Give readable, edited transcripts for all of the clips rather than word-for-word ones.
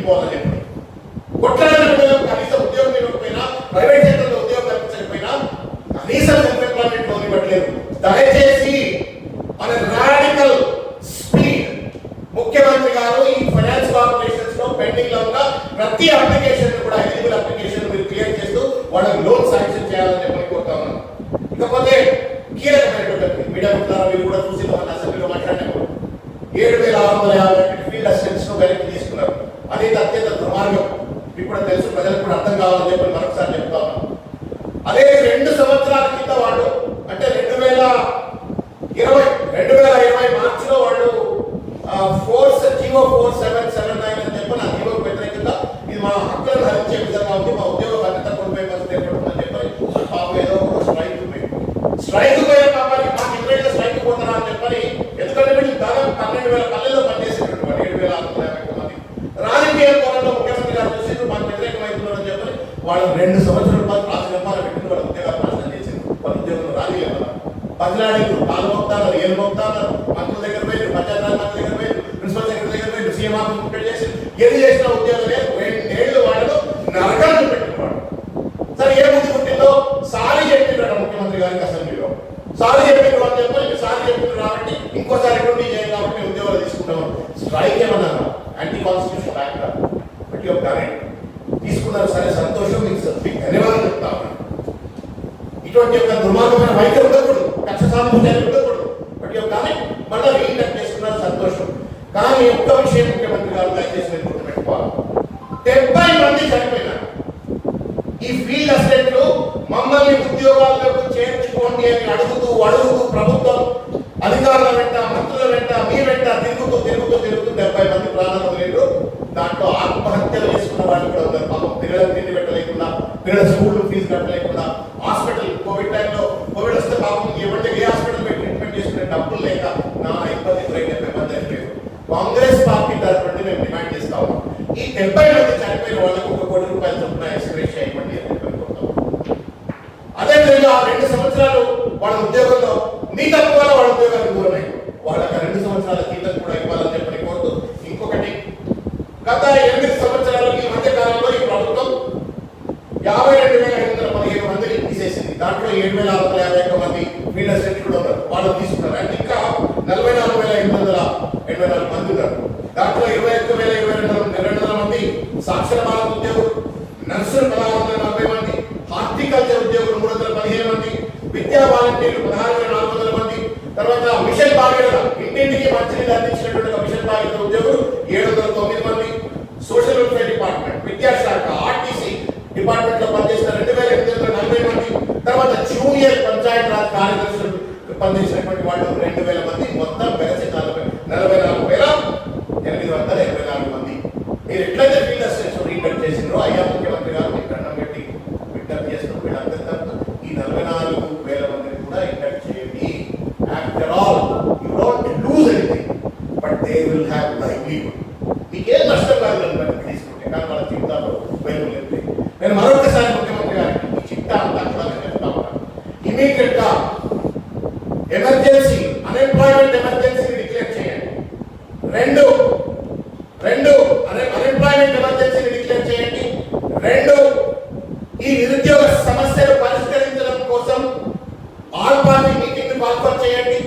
వెళ్ళిపోవాలని చెప్పి కొట్లాడిన కనీసం ఉద్యోగం ఇవ్వకపోయినా, ప్రైవేట్ సెక్టర్లో ఉద్యోగం కల్పించకపోయినా కనీసం సెల్ఫ్ ఎంప్లాయ్మెంట్ లోన్ ఇవ్వట్లేదు. దయచేసి మన రాడికల్ స్పీడ్ ముఖ్యమంత్రి గారు ఈ ఫైనాన్స్ కార్పొరేషన్స్ లో పెండింగ్ లో ఉన్న ప్రతి అప్లికేషన్ కూడా ఎలిజిబుల్ అప్లికేషన్ మీరు క్లియర్ చేస్తూ వాళ్ళకి లోన్ శాంక్షన్ చేయాలని చెప్పి కోరుతా ఉన్నాను. ఇకపోతే కీలకమైనటువంటి మీడియా మిత్రులారా, మీరు కూడా చూసి మన అసెంబ్లీలో మాట్లాడినప్పుడు 7,650 ఫీల్డ్ అసిస్టెంట్స్ ను వెనక్కి తీసుకున్నారు. అది అత్యంత దుర్మార్గం. ఇప్పుడు తెలుసు, ప్రజలకు కూడా అర్థం కావాలని చెప్పి మరొకసారి చెప్తా ఉన్నాను. అదే 2 సంవత్సరాల కింద వాళ్ళు అంటే 2020 మార్చిలో వాళ్ళు జీవో 4779 అని చెప్పి నా జీవోకు వ్యతిరేకంగా ఇది మా హక్కులను హరించే విధంగా ఉంది, మా ఉద్యోగ భద్రత కోల్పోయే పరిస్థితి ఏర్పడుతుందని చెప్పి పాపం ఏదో స్ట్రైక్ పోయే పాపానికి మాకు ఇద్దరు స్ట్రైక్ పోతారా అని చెప్పని, ఎందుకంటే వీళ్ళు దాదాపు 12,000 పల్లెల్లో పనిచేసేటువంటి 7,650 మంది రాజకీయ కోణంలో ముఖ్యమంత్రి గారు చూసి మాకు వ్యతిరేకమవుతున్నారని చెప్పని వాళ్ళు 2 సంవత్సరాల పాటు రాజకీయాలు పెట్టుకుని వాళ్ళ ఉద్యోగాలు నాశనం చేసింది. వాళ్ళ ఉద్యోగంలో రాజకీయాలు బదిలాడీలు కాలు మోపుతారు, ఏలు మోపుతారు, మంత్రుల దగ్గర పోయి, పంచాయతీరాజ్ మంత్రి దగ్గర పోయి, ప్రిన్సిపల్ సెక్రటరీ దగ్గర పోయి, సీఎం ఆఫీస్ ముట్టడి చేసి ఏది చేసిన ఉద్యోగం లేదు. 2 ఏళ్ళు వాళ్ళు నరకాలు పెట్టుకున్నాడు. సరే, ఏ బుద్ధి పుట్టిందో సారి చెప్తున్నాడు ముఖ్యమంత్రి గారికి అసెంబ్లీలో. సారి చెప్పిండ్రు అని చెప్పి సారి చెప్తున్నారు కాబట్టి ఇంకోసారి డ్యూటీ చేయాలి కాబట్టి ఉద్యోగాలు తీసుకుంటాం. స్ట్రైక్ ఏమన్నారు, యాంటీ కాన్స్టిట్యూషన్ యాక్ట్ బట్టి ఒక తీసుకున్నారు. సరే, సంతోషం, మీకు ధన్యవాదాలు చెప్తా ఉన్నాను. ఇటువంటి యొక్క దుర్మార్గమైన వైఖరి ఉండకూడదు, కక్ష సాధించాలి ఉండకూడదు. బట్ కానీ మళ్ళీ రీఇండక్ట్ చేసుకున్నారు, సంతోషం. కానీ ఒక్క విషయం ముఖ్యమంత్రి గారు దయచేసి మీరు గుర్తుపెట్టుకోవాలి, 70 మంది చనిపోయినారు. ఈ ఫీల్డ్ అసిస్టెంట్లు మమ్మల్ని ఉద్యోగాలకు చేర్చుకోండి అని అడుగుతూ ప్రభుత్వం అధికారుల వెంట, మంత్రుల వెంట, మీ వెంట తిరుగుతూ 70 మంది ప్రాణాలు వదిలేరు. దాంట్లో ఆత్మహత్యలు చేసుకున్న వాళ్ళు కూడా ఉన్నారు. పాపం పిల్లలకు తిండి పెట్టలేకుండా, పిల్లల స్కూల్ ఫీజు కట్టలేకుండా, హాస్పిటల్ కోవిడ్ టైంలో కోవిడ్ వస్తే పాపం ఎవరి ఏ హాస్పిటల్ పోయి ట్రీట్మెంట్ చేసుకునే డబ్బులు లేక నా ఇబ్బంది 70 మంది అయిపోయారు. కాంగ్రెస్ పార్టీ తరఫున మేము డిమాండ్ చేస్తా ఉన్నాం, ఈ 70 మంది చనిపోయిన వాళ్ళకు 1 కోటి రూపాయలు చొప్పున ఎక్స్ప్రెస్ చేయమండి అని చెప్పనుకుంటాం. అదేవిధంగా 2 సంవత్సరాలు వాళ్ళ ఉద్యోగంలో మీ తప్పు వల్ల వాళ్ళ ఉద్యోగాలు దూరమై వాళ్ళకి 2 సంవత్సరాల జీతం కూడా ఇవ్వాలని చెప్పని కోరుతూ, ఇంకొకటి గత 8 సంవత్సరాలు ఈ మధ్య కాలంలో ఈ ప్రభుత్వం 52,515 మందిని తీసేసింది. దాంట్లో 7,651 మంది ఫీల్డ్ అసిస్టెంట్లు కూడా ఉన్నారు, వాళ్ళు తీసుకున్నారు. అంటే ఇంకా 44,884 మంది ఉన్నారు. దాంట్లో 21,022 మంది సాక్షర భారత ఉద్యోగులు, నర్సులు 1,640 మంది, హార్టికల్చర్ ఉద్యోగులు 315 మంది, విద్యా వాలంటీర్లు 16,400 మంది, తర్వాత మిషన్ భాగీరథ ఇంటింటికి మంచినీళ్ళు అందించినటువంటి మిషన్ భాగీరథ ఉద్యోగులు 709 మంది, సోషల్ వెల్ఫేర్ డిపార్ట్మెంట్, విద్యాశాఖ, ఆర్టీసీ డిపార్ట్మెంట్ లో పనిచేసిన 2,840 మంది, తర్వాత జూనియర్ పంచాయత్ రాజ్ కార్యదర్శులు పనిచేసినటువంటి వాళ్ళు 2,000 మంది, మొత్తం కలిసి 44,824 మంది. మీరు ఎట్లయితే ఫీల్డ్ అసిస్టెంట్స్ రీఇండక్ట్ చేసిండ్రో, అయ్యా ముఖ్యమంత్రి గారు మీకు దండం పెట్టి విజ్ఞప్తి చేస్తున్నారు, వీళ్ళందరి తరఫున ఈ 44,000 మందిని కూడా ఇండక్ట్ చేయండి. After all you don't lose anything, but they will have livelihood. మీకేం నష్టం కాదు తీసుకుంటే, కానీ వాళ్ళ జీవితాల్లో వెలుగులేదు. నేను మరొకసారి ముఖ్యమంత్రి గారికి ఈ చిట్టా అంతా కూడా నేను చెప్తా ఉన్నాను, ఇమీడియట్ గా ఎమర్జెన్సీ అన్ఎంప్లాయ్మెంట్ ఎమర్జెన్సీని డిక్లేర్ చేయండి. రెండు అన్ఎంప్లాయ్మెంట్ ఎమర్జెన్సీని డిక్లేర్ చేయండి. 2 ఈ నిరుద్యోగ సమస్యలు పరిష్కరించడం కోసం ఆల్ పార్టీ మీటింగ్ కాల్ఫర్ చేయండి.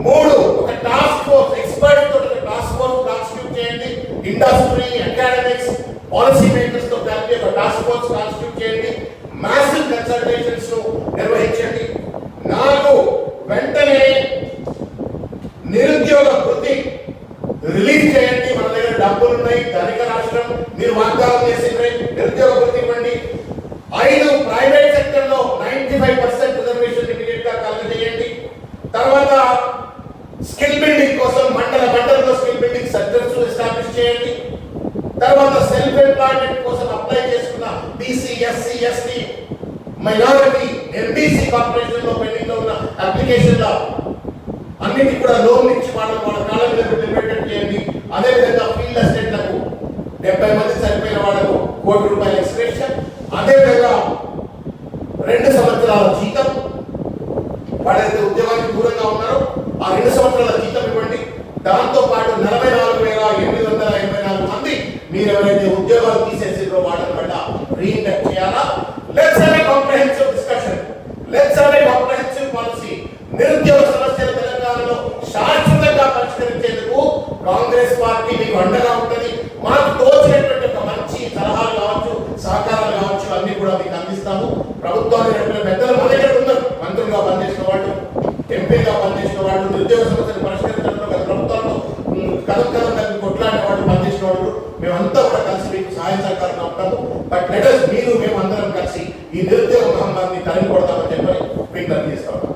3 ఒక టాస్క్ ఫోర్స్, ఎక్స్పర్ట్ తోటి ఒక టాస్క్ ఫోర్స్ కాన్స్టిట్యూట్ చేయండి. ఇండస్ట్రీ, అకాడమిక్స్, పాలసీ మేకర్స్ తో కలిపి ఒక టాస్క్ ఫోర్స్ కాన్స్టిట్యూట్ చేయండి. మ్యాసివ్ కన్సల్టేషన్స్ నిర్వహించండి. 4 వెంటనే నిరుద్యోగ వృత్తి రిలీజ్ చేయండి. మన దగ్గర డబ్బులు ఉన్నాయి, ధనిక రాష్ట్రం, మీరు వాగ్దానం చేసిండ్రే నిరుద్యోగ వృత్తి ఇవ్వండి. 5 ప్రైవేట్ సెక్టర్ లో 95% రిజర్వేషన్ ఇమీడియట్ గా కలుగజేయండి. తర్వాత స్కిల్ బిల్డింగ్ కోసం మండలంలో స్కిల్ బిల్డింగ్ సెంటర్స్ ఎస్టాబ్లిష్ చేయండి. తర్వాత సెల్ఫ్ ఎంప్లాయ్మెంట్ కోసం అప్లై చేసుకున్న BC, SC, ST, minority, MBC corporation లో పెండింగ్ లో ఉన్న అప్లికేషన్ల అన్నిటికీ కూడా లోన్ ఇచ్చి వాళ్ళ కాలం మీద నిలబెట్టేట్టు చేయండి. అదేవిధంగా ఫీల్డ్ అసిస్టెంట్లకు 70 మంది చనిపోయిన వాళ్ళకు 1 కోటి రూపాయల ఎక్స్ప్రెషన్, అదేవిధంగా 2 సంవత్సరాల జీతం, వాళ్ళైతే ఉద్యోగానికి దూరంగా ఉన్నారో ఆ 2 సంవత్సరాల జీతం ఇవ్వండి. దాంతో పాటు 44,884 మంది మీరు ఎవరైతే ఉద్యోగాలు తీసేసిరో వాళ్ళని వల్ల రీఇండక్ట్ చేయాలా. Let's have a comprehensive discussion, let's have a comprehensive policy. నిరుద్యోగ సమస్యలు తెలంగాణలో శాశ్వతంగా పరిష్కరించేందుకు కాంగ్రెస్ పార్టీ మీకు అండగా ఉంటుంది. మాకు తోచినటువంటి ఒక మంచి సలహాలు కావచ్చు, సహకారాలు కావచ్చు, అన్ని కూడా మీకు అందిస్తాము. ప్రభుత్వాన్ని పెద్దలు మన దగ్గర ఉన్నారు, మంత్రులుగా పనిచేసిన వాళ్ళు, ఎంపీగా పనిచేసిన వాళ్ళు, నిరుద్యోగ సమస్యలు పరిష్కరించడంలో గత ప్రభుత్వాల్లో కథం కొట్లాడే వాళ్ళు, పనిచేసిన వాళ్ళు, మేమంతా కూడా కలిసి మీకు సహాయ సహకారంగా ఉంటాము. బట్ లెటర్స్ మీరు మేము అందరం కలిసి ఈ నిరుద్యోగ మహమ్మారిని తరిమి కొడతామని చెప్పని మీకు అందిస్తాము.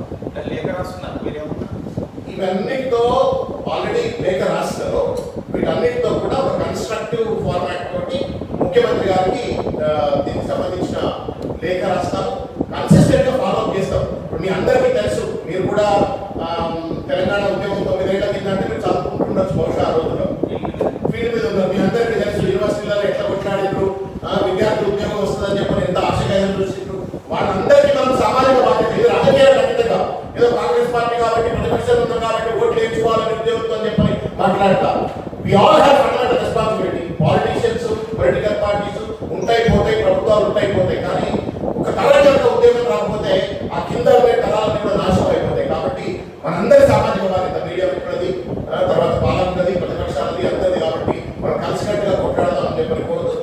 ఇవన్నిటితో ఆల్రెడీ లేఖ రాస్తారు. వీటన్నిటితో కూడా ఒక కన్స్ట్రక్టివ్ ఫార్మాట్ తోటి ముఖ్యమంత్రి గారికి దీనికి సంబంధించిన లేఖ రాస్తాము. కన్సిస్టెంట్ గా ఫాలో అప్ చేస్తాం. ఇప్పుడు మీ అందరికీ తెలుసు, మీరు కూడా తెలంగాణ ఉద్యమం 9 ఏళ్ల కింద అంటే మీరు చదువుకుంటుండొచ్చు బహుశా ఆ రోజుల్లో ఫీల్డ్ మీద ఉన్నారు. మీ అందరికీ తెలుసు యూనివర్సిటీలలో ఎట్లా కొట్లాడిದ್ರು, విద్యార్థి ఉద్యోగం వస్తుందని చెప్పని ఎంత ఆశగా చూసిండ్రు. వాళ్ళందరికీ మనం సామాజిక బాధ్యత, ఇది రాజకీయాలు ఖచ్చితంగా ఏదో కాంగ్రెస్ పార్టీ కాబట్టి ప్రతిపక్షాలు ఉన్నాం కాబట్టి ఓట్లు వేయించుకోవాలని ఉద్యోగంతో అని చెప్పని మాట్లాడతాం. We all have fundamental responsibility. Politicians, political parties ఉంటాయి పోతాయి, ప్రభుత్వాలు ఉంటాయి పోతాయి, కానీ ఒక తరగతి ఉద్యోగం రాకపోతే ఆ కింద ఉండే తరాలన్నీ కూడా నాశనం అయిపోతాయి. కాబట్టి మనందరి సామాజిక బాధ్యత, మీడియా మిత్రులది, తర్వాత పాలకులది, ప్రతిపక్షాలది, అందరిది. కాబట్టి మనం కలిసికట్టుగా కొట్లాడదాం అని చెప్పని కోరుతూ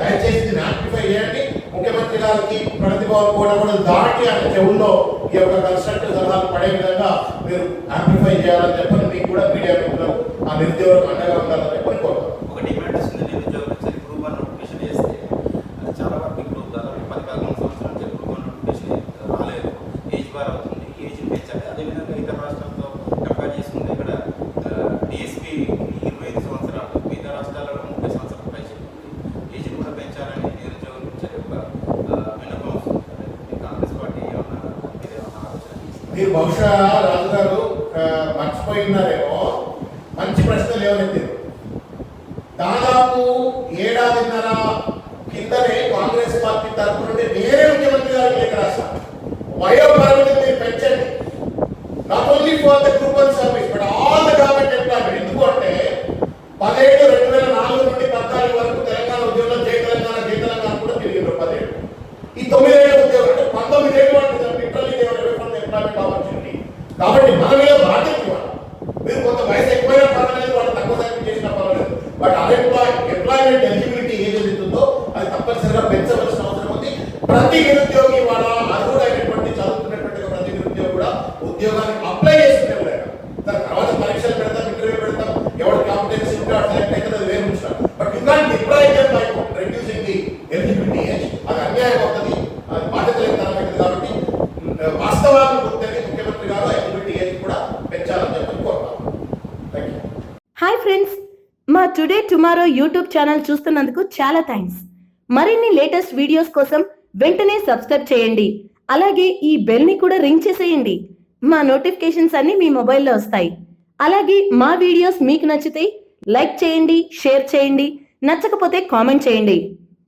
దయచేసి దీన్ని యాంప్లిఫై చేయండి. ముఖ్యమంత్రి గారికి ప్రతిభావం కూడా దాటి ఆయన చెవుల్లో ఈ యొక్క కన్స్ట్రక్టివ్ సలహాలు పడే విధంగా మీరు యాంప్లిఫై చేయాలని చెప్పని మీకు కూడా మీడియా మిత్రులు ఆ నిరుద్యోగులకు అండగా ఉండాలని చెప్పని కోరుతాం. ఒక డిమాండ్ వస్తుంది, నిరుద్యోగులకు గ్రూప్ 1 నోటిఫికేషన్ చేస్తే అది చాలా వరకు ఇప్పుడు దాదాపు 10-11 సంవత్సరాల నుంచి గ్రూప్ 1 నోటిఫికేషన్ రాలేదు. ఏజ్ బార్ అవుతుంది, ఏజ్ పెంచాలి. అదేవిధంగా ఇతర రాష్ట్రాలతో కంపేర్ చేసుకుంటే ఇక్కడ డిఎస్పీ 25 సంవత్సరాలు, మిగతా రాష్ట్రాలలో 30 సంవత్సరాలు పైచి ఏజ్ కూడా పెంచాలని నిరుద్యోగులు విన్నపం వస్తుంది. కాంగ్రెస్ పార్టీ మీరు బహుశా రాజు గారు మర్చిపోయి ఉన్నారేమో, మంచి ప్రశ్నలు లేవనెత్తారు. దాదాపు 1.5 ఏళ్ల కిందనే కాంగ్రెస్ పార్టీ తరఫు నుండి నేనే ముఖ్యమంత్రి గారికి లేఖ రాశాను. వయో పరిమితిని మీరు పెంచండి, not only for the group 1 service but all the government employment. ఎందుకు అంటే 2004 నుండి 14 వరకు తెలంగాణ ఉద్యోగంలో జై తెలంగాణ కూడా తిరిగిండ్రు 10 ఏళ్ళు. ఈ 9 ఏళ్ల ఉద్యోగం అంటే 19 ఏళ్ళు అంటే లిటరల్లీ ఎంప్లాయ్మెంట్ ఆపర్చునిటీ. కాబట్టి మన మీద బాధ్యత ఇవ్వాలి. మీరు కొంత వయసు ఎక్కువైనా పర్వాలేదు, వాళ్ళు తక్కువ సర్వీస్ చేసినా పర్వాలేదు, బట్ ఎంప్లాయ్మెంట్ ఎలిజిబిలిటీ ఏది ఉంటుందో అది తప్పనిసరిగా పెంచవలసిన అవసరం ఉంది. ప్రతి నిరుద్యోగి వాళ్ళ అర్హుడైనటువంటి చదువుతున్నటువంటి ప్రతి నిరుద్యోగి కూడా ఉద్యోగానికి అప్లై చేసుకునే దాని తర్వాత పరీక్షలు పెడతాం, ఇంటర్వ్యూ పెడతాం, ఎవరు కాంపిటెన్సీ ఉంటే అట్లా అయితే అది వేరు ఉంచుతాం. But you can't deprive them by reducing the eligibility age. అది అన్యాయం అవుతుంది, అది బాధ్యత లేనితనమైనది. కాబట్టి వాస్తవాలను గుర్తించి ముఖ్యమంత్రి గారు ఎలిజిబిలిటీ ఏజ్ కూడా పెంచాలని చెప్పి కోరుతాం. Thank you. హాయ్ ఫ్రెండ్స్, మా టుడే టుమారో యూట్యూబ్ ఛానల్ చూస్తున్నందుకు చాలా థ్యాంక్స్. మరిన్ని లేటెస్ట్ వీడియోస్ కోసం వెంటనే సబ్స్క్రైబ్ చేయండి. అలాగే ఈ బెల్ ని కూడా రింగ్ చేసేయండి. మా నోటిఫికేషన్స్ అన్ని మీ మొబైల్లో వస్తాయి. అలాగే మా వీడియోస్ మీకు నచ్చితే లైక్ చేయండి, షేర్ చేయండి, నచ్చకపోతే కామెంట్ చేయండి.